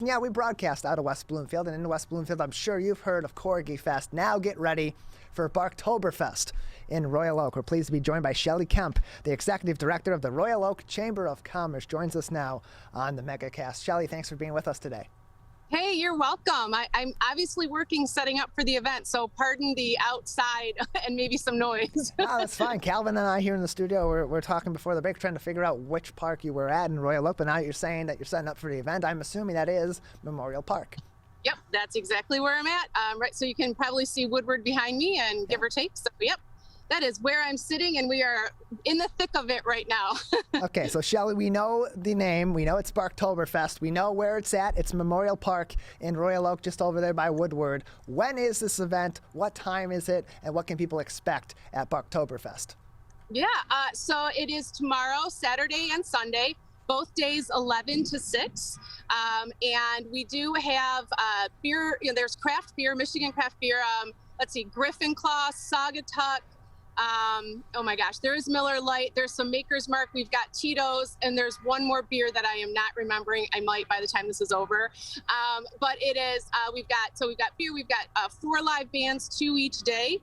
Yeah, we broadcast out of West Bloomfield, and in West Bloomfield, I'm sure you've heard of Corgi Fest. Now get ready for Barktoberfest in Royal Oak. We're pleased to be joined by Shelly Kemp, the Executive Director of the Royal Oak Chamber of Commerce, joins us now on the MegaCast. Shelly, thanks for being with us today. Hey, you're welcome. I'm obviously working setting up for the event, so pardon the outside and maybe some noise. No, that's fine. Calvin and I here in the studio, we're talking before the break, trying to figure out which park you were at in Royal Oak, but now you're saying that you're setting up for the event. I'm assuming that is Memorial Park. Yep, that's exactly where I'm at. Right, so you can probably see Woodward behind me and give or take. So, yep, that is where I'm sitting, and we are in the thick of it right now. Okay, so Shelly, we know the name. We know it's Barktoberfest. We know where it's at. It's Memorial Park in Royal Oak, just over there by Woodward. When is this event? What time is it? And what can people expect at Barktoberfest? Yeah, so it is tomorrow, Saturday and Sunday, both days 11 to 6. And we do have beer. There's craft beer, Michigan craft beer. Let's see, Griffin Claw, Saugatuck. Oh my gosh, there's Miller Lite, there's some Maker's Mark, we've got Tito's, and there's one more beer that I am not remembering. I might by the time this is over. But it is, we've got beer, we've got 4 live bands, 2 each day.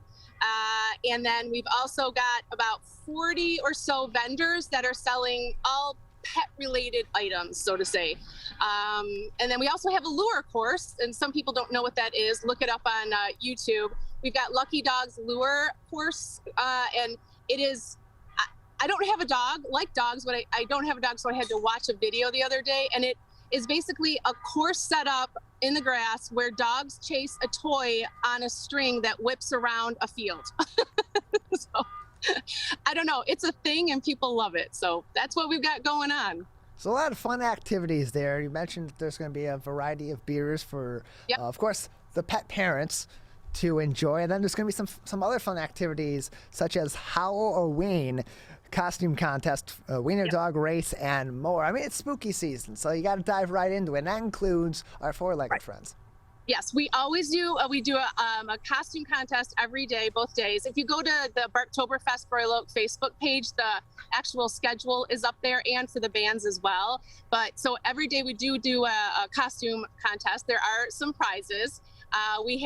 And then we've also got about 40 or so vendors that are selling all pet related items, so to say. And then we also have a lure course, and some people don't know what that is. Look it up on YouTube. We've got Lucky Dog's lure course, and it is, I don't have a dog, like dogs, but I don't have a dog, so I had to watch a video the other day, and it is basically a course set up in the grass where dogs chase a toy on a string that whips around a field. So, I don't know, it's a thing and people love it, so that's what we've got going on. So a lot of fun activities there. You mentioned that there's going to be a variety of beers for, Yep. of course, the pet parents to enjoy. And then there's going to be some other fun activities, such as Howl or Ween costume contest, wiener Yep. dog race, and more. I mean, it's spooky season, so you got to dive right into it. And that includes our four-legged friends. Yes, we always do. We do a costume contest every day, both days. If you go to the Barktoberfest Royal Oak Facebook page, the actual schedule is up there, and for the bands as well. But so every day we do a costume contest. There are some prizes. We've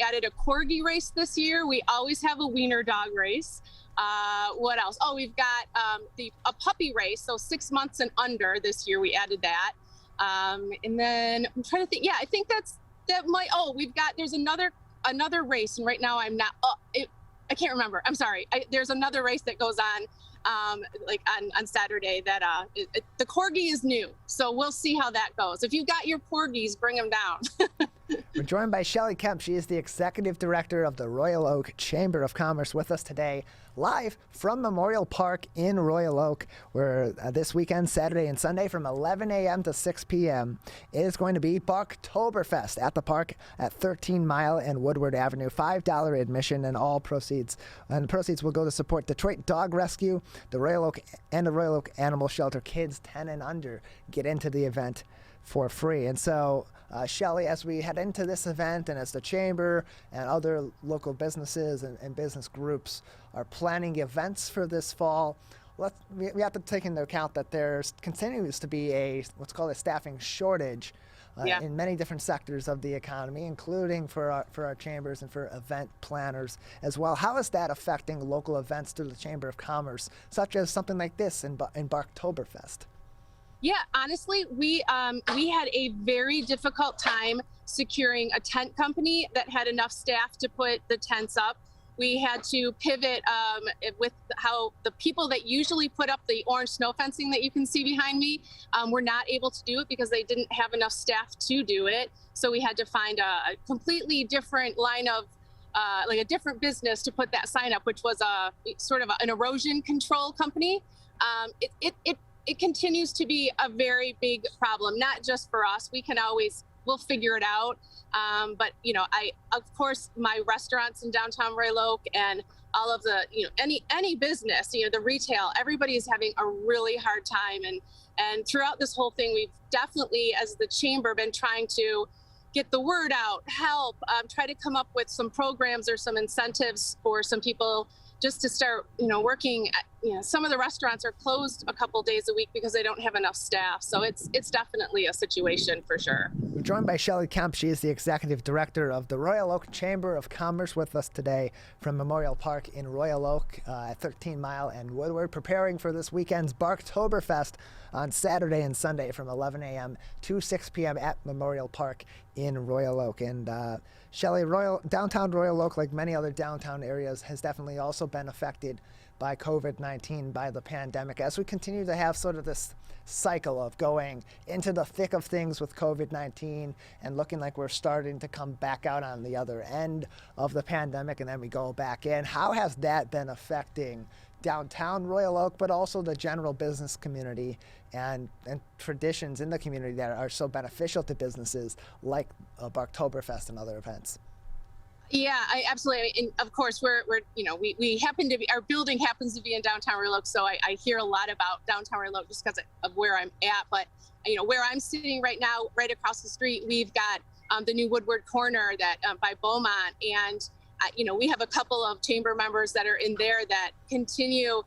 added a corgi race this year. We always have a wiener dog race. What else? Oh, we've got a puppy race. So 6 months and under this year, we added that. And then I'm trying to think. Yeah, I think there's another race, and right now I'm not, I can't remember. I'm sorry. There's another race that goes on, like on Saturday that, the corgi is new. So we'll see how that goes. If you've got your corgis, bring them down. We're joined by Shelly Kemp. She is the Executive Director of the Royal Oak Chamber of Commerce, with us today, live from Memorial Park in Royal Oak, where this weekend, Saturday and Sunday, from 11 a.m. to 6 p.m., it is going to be Barktoberfest at the park at 13 Mile and Woodward Avenue. $5 admission, and all proceeds. And the proceeds will go to support Detroit Dog Rescue, the Royal Oak, and the Royal Oak Animal Shelter. Kids 10 and under get into the event for free. And so, Shelly, as we head into this event, and as the Chamber and other local businesses and business groups are planning events for this fall, we have to take into account that there continues to be what's called a staffing shortage in many different sectors of the economy, including for our chambers and for event planners as well. How is that affecting local events through the Chamber of Commerce, such as something like this in Barktoberfest? Yeah, honestly, we had a very difficult time securing a tent company that had enough staff to put the tents up. We had to pivot with how the people that usually put up the orange snow fencing that you can see behind me were not able to do it because they didn't have enough staff to do it. So we had to find a completely different line of like a different business to put that sign up, which was an erosion control company. It continues to be a very big problem, not just for us. We'll figure it out. But of course, my restaurants in downtown Royal Oak and all of the, any business, the retail, everybody is having a really hard time. And throughout this whole thing, we've definitely, as the chamber, been trying to get the word out, help, try to come up with some programs or some incentives for some people just to start, working some of the restaurants are closed a couple days a week because they don't have enough staff. So it's definitely a situation for sure. We're joined by Shelly Kemp. She is the executive director of the Royal Oak Chamber of Commerce with us today from Memorial Park in Royal Oak at 13 Mile and Woodward, preparing for this weekend's Barktoberfest on Saturday and Sunday from 11 a.m. to 6 p.m. at Memorial Park in Royal Oak. And Shelly, downtown Royal Oak, like many other downtown areas, has definitely also been affected by COVID-19, by the pandemic, as we continue to have sort of this cycle of going into the thick of things with COVID-19 and looking like we're starting to come back out on the other end of the pandemic, and then we go back in. How has that been affecting downtown Royal Oak, but also the general business community and traditions in the community that are so beneficial to businesses like Barktoberfest and other events? Yeah, absolutely. And of course, we happen to be, our building happens to be in downtown Royal Oak, so I hear a lot about downtown Royal Oak just because of where I'm at. But where I'm sitting right now, right across the street, we've got the new Woodward Corner that by Beaumont, and we have a couple of chamber members that are in there that continue.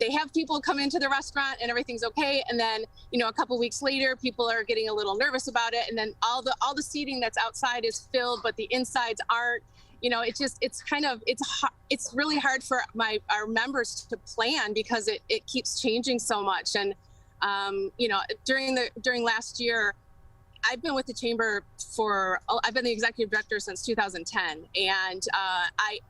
They have people come into the restaurant and everything's okay, and then a couple weeks later people are getting a little nervous about it, and then all the seating that's outside is filled but the insides aren't. It's really hard for our members to plan because it keeps changing so much. And during last year, I've been with the chamber I've been the executive director since 2010, and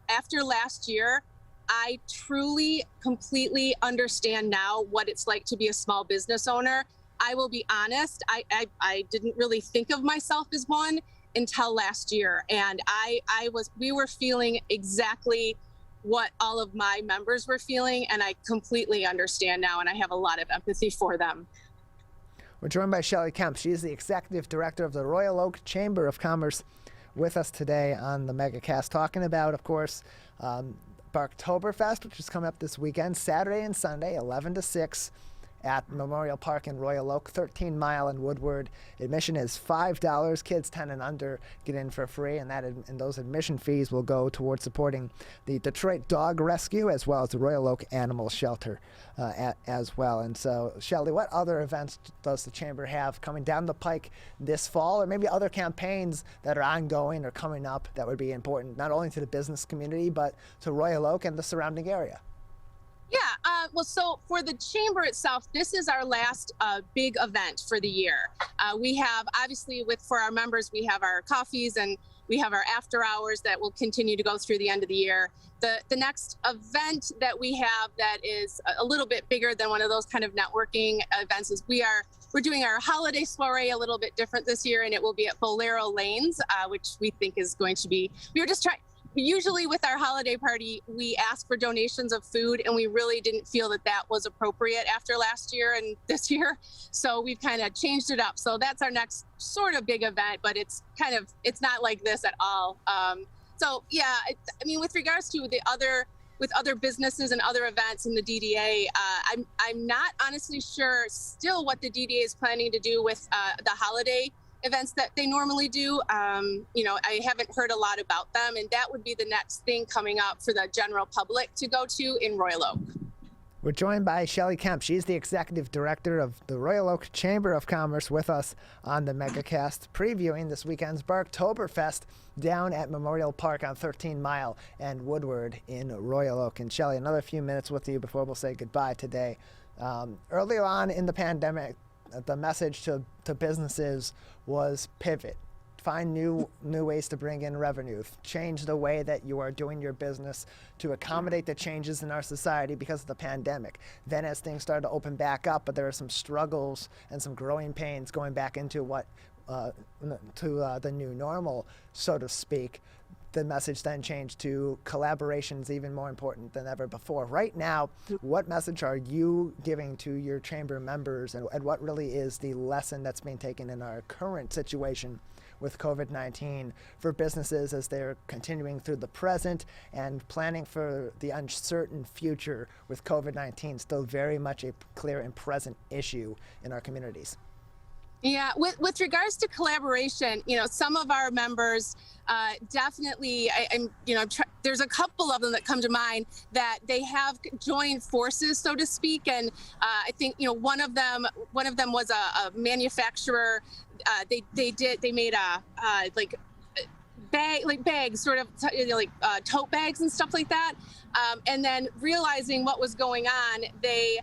after last year, I truly, completely understand now what it's like to be a small business owner. I will be honest, I didn't really think of myself as one until last year. And we were feeling exactly what all of my members were feeling, and I completely understand now, and I have a lot of empathy for them. We're joined by Shelly Kemp. She is the executive director of the Royal Oak Chamber of Commerce with us today on the MegaCast, talking about, of course, Barktoberfest, which is coming up this weekend, Saturday and Sunday, 11 to 6 at Memorial Park in Royal Oak, 13 Mile and Woodward. Admission is $5. Kids 10 and under get in for free, and those admission fees will go towards supporting the Detroit Dog Rescue as well as the Royal Oak Animal Shelter as well. And so, Shelly, what other events does the Chamber have coming down the pike this fall, or maybe other campaigns that are ongoing or coming up that would be important not only to the business community but to Royal Oak and the surrounding area? Yeah, so for the chamber itself, this is our last big event for the year. We have, obviously, for our members, we have our coffees and we have our after hours that will continue to go through the end of the year. The next event that we have that is a little bit bigger than one of those kind of networking events is we're doing our holiday soiree a little bit different this year, and it will be at Bolero Lanes, which we think is going to be, usually with our holiday party, we ask for donations of food, and we really didn't feel that was appropriate after last year and this year. So we've kind of changed it up. So that's our next sort of big event, but it's not like this at all. With regards to with other businesses and other events in the DDA, I'm not honestly sure still what the DDA is planning to do with the holiday events that they normally do. I haven't heard a lot about them, and that would be the next thing coming up for the general public to go to in Royal Oak. We're joined by Shelly Kemp. She's the executive director of the Royal Oak Chamber of Commerce with us on the MegaCast, previewing this weekend's Barktoberfest down at Memorial Park on 13 Mile and Woodward in Royal Oak. And Shelly, another few minutes with you before we'll say goodbye today. Earlier on in the pandemic, the message to businesses was pivot. Find new ways to bring in revenue. Change the way that you are doing your business to accommodate the changes in our society because of the pandemic. Then as things started to open back up, but there are some struggles and some growing pains going back into the new normal, so to speak. The message then changed to collaboration's even more important than ever before. Right now, what message are you giving to your chamber members, and what really is the lesson that's being taken in our current situation with COVID-19 for businesses as they're continuing through the present and planning for the uncertain future with COVID-19 still very much a clear and present issue in our communities? Yeah, with regards to collaboration, some of our members definitely, there's a couple of them that come to mind that they have joined forces, so to speak, and I think one of them was a manufacturer. They made a bags, sort of tote bags and stuff like that. And then realizing what was going on, they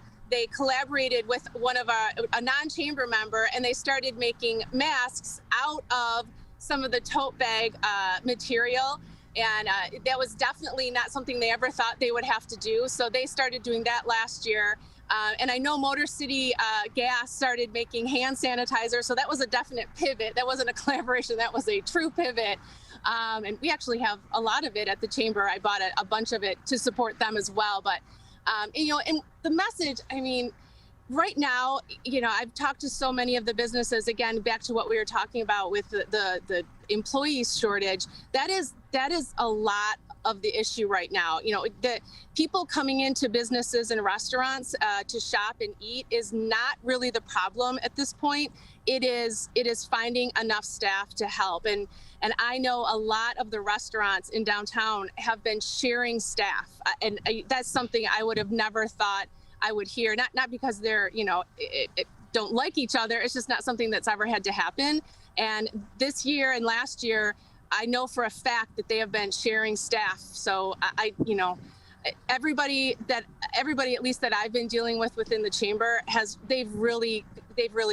collaborated with a non-chamber member, and they started making masks out of some of the tote bag material. And that was definitely not something they ever thought they would have to do. So they started doing that last year. And I know Motor City Gas started making hand sanitizer. So that was a definite pivot. That wasn't a collaboration. That was a true pivot. And we actually have a lot of it at the chamber. I bought a bunch of it to support them as well. But, and the message, right now, I've talked to so many of the businesses, again, back to what we were talking about with the employee shortage. That is a lot of the issue right now. The people coming into businesses and restaurants to shop and eat is not really the problem at this point. It is finding enough staff to help. And I know a lot of the restaurants in downtown have been sharing staff. And that's something I would have never thought I would hear, not because they're, don't like each other. It's just not something that's ever had to happen. And this year and last year, I know for a fact that they have been sharing staff. So everybody at least that I've been dealing with within the chamber they've really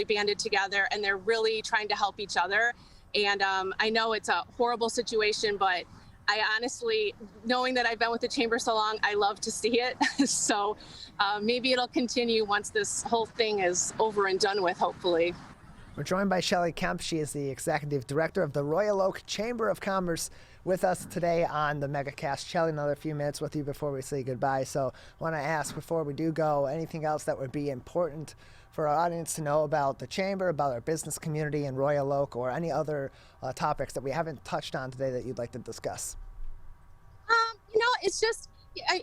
banded together, and they're really trying to help each other. And I know it's a horrible situation, but I honestly, knowing that I've been with the chamber so long, I love to see it. So maybe it'll continue once this whole thing is over and done with, hopefully. We're joined by Shelly Kemp. She is the Executive Director of the Royal Oak Chamber of Commerce with us today on the MegaCast. Shelly, another few minutes with you before we say goodbye. So I want to ask, before we do go, anything else that would be important for our audience to know about the Chamber, about our business community in Royal Oak, or any other topics that we haven't touched on today that you'd like to discuss? It's just,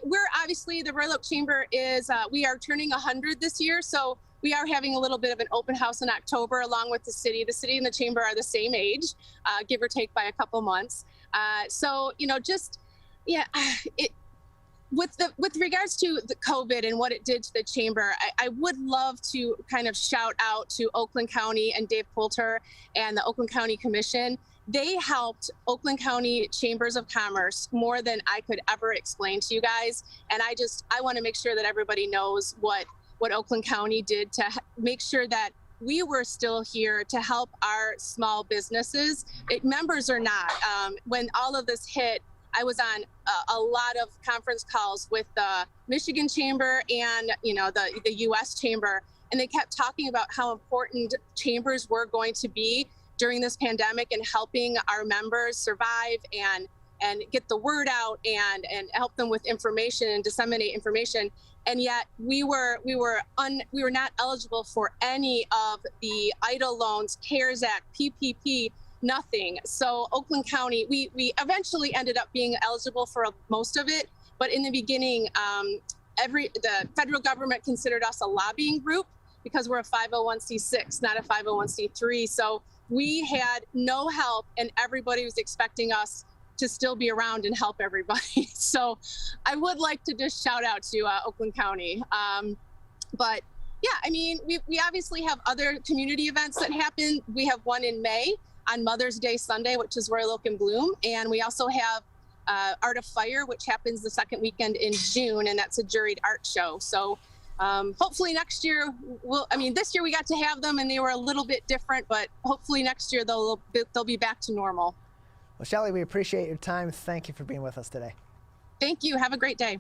we're obviously, the Royal Oak Chamber we are turning 100 this year. So we are having a little bit of an open house in October along with the city. The city and the chamber are the same age, give or take by a couple months. With regards to the COVID and what it did to the chamber, I would love to kind of shout out to Oakland County and Dave Poulter and the Oakland County Commission. They helped Oakland County Chambers of Commerce more than I could ever explain to you guys. And I want to make sure that everybody knows what Oakland County did to make sure that we were still here to help our small businesses, members or not. When all of this hit, I was on a lot of conference calls with the Michigan Chamber and the U.S. Chamber, and they kept talking about how important chambers were going to be during this pandemic and helping our members survive and get the word out and help them with information and disseminate information. And yet we were not eligible for any of the EIDL loans, CARES Act, PPP, nothing. So Oakland County, we eventually ended up being eligible for most of it, but in the beginning, the federal government considered us a lobbying group because we're a 501c6, not a 501c3. So we had no help, and everybody was expecting us to still be around and help everybody. So I would like to just shout out to Oakland County. But yeah, we obviously have other community events that happen. We have one in May on Mother's Day Sunday, which is Royal Oak and Bloom. And we also have Art of Fire, which happens the second weekend in June, and that's a juried art show. So hopefully next year, this year we got to have them and they were a little bit different, but hopefully next year they'll be back to normal. Well, Shelly, we appreciate your time. Thank you for being with us today. Thank you. Have a great day.